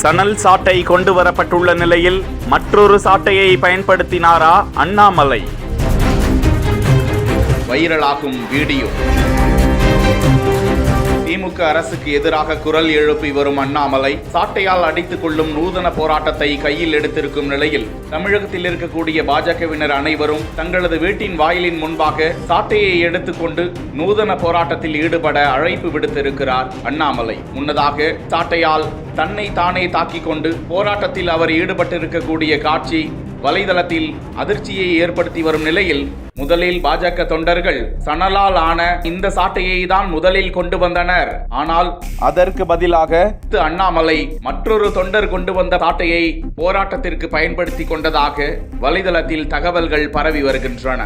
சணல் சாட்டை கொண்டு வரப்பட்டுள்ள நிலையில் மற்றொரு சாட்டையை பயன்படுத்தினாரா அண்ணாமலை? வைரலாகும் வீடியோ. திமுக அரசுக்கு எதிராக குரல் எழுப்பி வரும் அண்ணாமலை சாட்டையால் அடித்துக் கொள்ளும் நூதன போராட்டத்தை கையில் எடுத்திருக்கும் நிலையில் தமிழகத்தில் இருக்கக்கூடிய பாஜகவினர் அனைவரும் தங்களது வீட்டின் வாயிலின் முன்பாக சாட்டையை எடுத்துக்கொண்டு நூதன போராட்டத்தில் ஈடுபட அழைப்பு விடுத்திருக்கிறார் அண்ணாமலை. முன்னதாக சாட்டையால் தன்னை தானே தாக்கிக் கொண்டு போராட்டத்தில் அவர் ஈடுபட்டிருக்கக்கூடிய காட்சி வலைதளத்தில் அதிர்ச்சியை ஏற்படுத்தி வரும் நிலையில் முதலில் பாஜக தொண்டர்கள் சணலால் ஆன இந்த சாட்டையை தான் முதலில் கொண்டு வந்தனர். ஆனால் அதற்கு பதிலாக அண்ணாமலை மற்றொரு தொண்டர் கொண்டு வந்த சாட்டையை போராட்டத்திற்கு பயன்படுத்தி கொண்டதாக வலைதளத்தில் தகவல்கள் பரவி வருகின்றன.